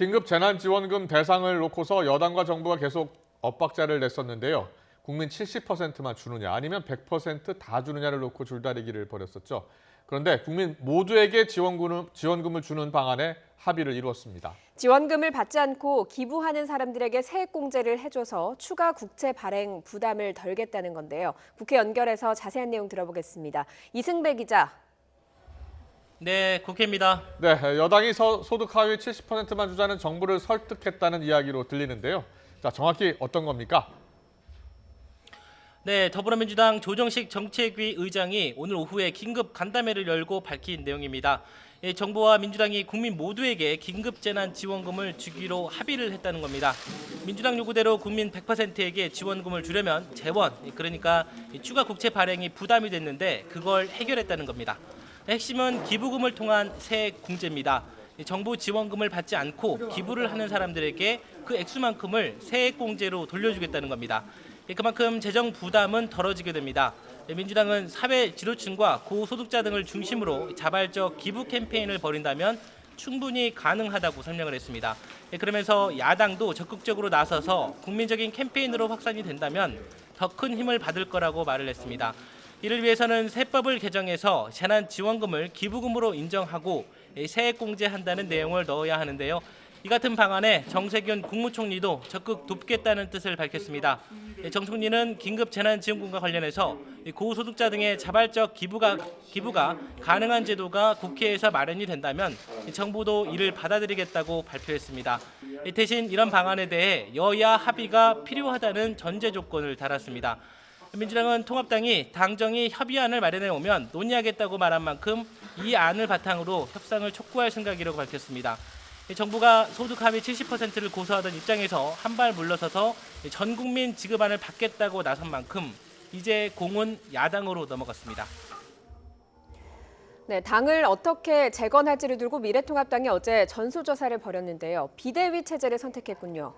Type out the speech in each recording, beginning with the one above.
긴급 재난지원금 대상을 놓고서 여당과 정부가 계속 엇박자를 냈었는데요. 국민 70%만 주느냐 아니면 100%다 주느냐를 놓고 줄다리기를 벌였었죠. 그런데 국민 모두에게 지원금을 주는 방안에 합의를 이루었습니다. 지원금을 받지 않고 기부하는 사람들에게 세액공제를 해줘서 추가 국채 발행 부담을 덜겠다는 건데요. 국회 연결해서 자세한 내용 들어보겠습니다. 이승배 기자. 네, 국회입니다. 네, 여당이 소득 하위 70%만 주자는 정부를 설득했다는 이야기로 들리는데요. 자, 정확히 어떤 겁니까? 네, 더불어민주당 조정식 정책위 의장이 오늘 오후에 긴급 간담회를 열고 밝힌 내용입니다. 정부와 민주당이 국민 모두에게 긴급재난지원금을 주기로 합의를 했다는 겁니다. 민주당 요구대로 국민 100%에게 지원금을 주려면 재원, 그러니까 추가 국채 발행이 부담이 됐는데 그걸 해결했다는 겁니다. 핵심은 기부금을 통한 세액 공제입니다. 정부 지원금을 받지 않고 기부를 하는 사람들에게 그 액수만큼을 세액 공제로 돌려주겠다는 겁니다. 그만큼 재정 부담은 덜어지게 됩니다. 민주당은 사회 지도층과 고소득자 등을 중심으로 자발적 기부 캠페인을 벌인다면 충분히 가능하다고 설명을 했습니다. 그러면서 야당도 적극적으로 나서서 국민적인 캠페인으로 확산이 된다면 더 큰 힘을 받을 거라고 말을 했습니다. 이를 위해서는 세법을 개정해서 재난지원금을 기부금으로 인정하고 세액공제한다는 내용을 넣어야 하는데요. 이 같은 방안에 정세균 국무총리도 적극 돕겠다는 뜻을 밝혔습니다. 정 총리는 긴급재난지원금과 관련해서 고소득자 등의 자발적 기부가 가능한 제도가 국회에서 마련이 된다면 정부도 이를 받아들이겠다고 발표했습니다. 대신 이런 방안에 대해 여야 합의가 필요하다는 전제 조건을 달았습니다. 민주당은 통합당이 당정이 협의안을 마련해 오면 논의하겠다고 말한 만큼 이 안을 바탕으로 협상을 촉구할 생각이라고 밝혔습니다. 정부가 소득 하위 70%를 고수하던 입장에서 한 발 물러서서 전 국민 지급안을 받겠다고 나선 만큼 이제 공은 야당으로 넘어갔습니다. 네, 당을 어떻게 재건할지를 두고 미래통합당이 어제 전수조사를 벌였는데요. 비대위 체제를 선택했군요.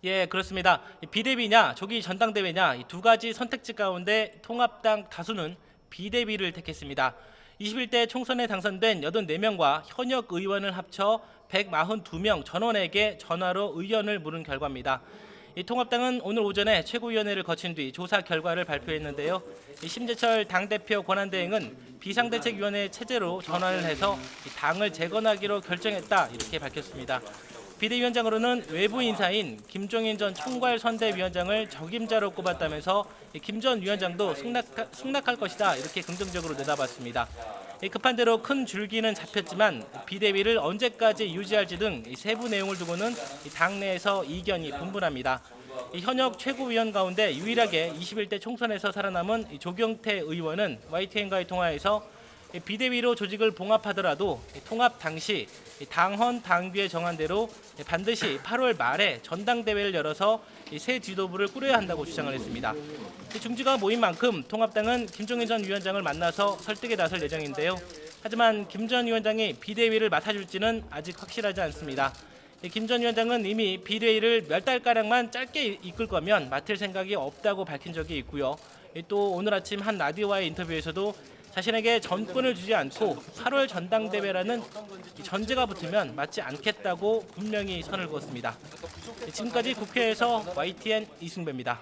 예, 그렇습니다. 비대위냐 조기 전당대회냐 이 두 가지 선택지 가운데 통합당 다수는 비대위를 택했습니다. 21대 총선에 당선된 84명과 현역 의원을 합쳐 142명 전원에게 전화로 의견을 물은 결과입니다. 이 통합당은 오늘 오전에 최고위원회를 거친 뒤 조사 결과를 발표했는데요. 심재철 당대표 권한대행은 비상대책위원회 체제로 전환을 해서 당을 재건하기로 결정했다 이렇게 밝혔습니다. 비대위원장으로는 외부 인사인 김종인 전 총괄선대위원장을 적임자로 꼽았다면서 김 전 위원장도 승낙할 것이다 이렇게 긍정적으로 내다봤습니다. 급한 대로 큰 줄기는 잡혔지만 비대위를 언제까지 유지할지 등 세부 내용을 두고는 당내에서 이견이 분분합니다. 현역 최고위원 가운데 유일하게 21대 총선에서 살아남은 조경태 의원은 YTN과의 통화에서 비대위로 조직을 봉합하더라도 통합 당시 당헌 당규에 정한 대로 반드시 8월 말에 전당대회를 열어서 새 지도부를 꾸려야 한다고 주장을 했습니다. 중지가 모인 만큼 통합당은 김종인 전 위원장을 만나서 설득에 나설 예정인데요. 하지만 김 전 위원장이 비대위를 맡아줄지는 아직 확실하지 않습니다. 김 전 위원장은 이미 비대위를 몇 달가량만 짧게 이끌 거면 맡을 생각이 없다고 밝힌 적이 있고요. 또 오늘 아침 한 라디오와의 인터뷰에서도 자신에게 전권을 주지 않고 8월 전당대회라는 전제가 붙으면 맞지 않겠다고 분명히 선을 그었습니다. 지금까지 국회에서 YTN 이승배입니다.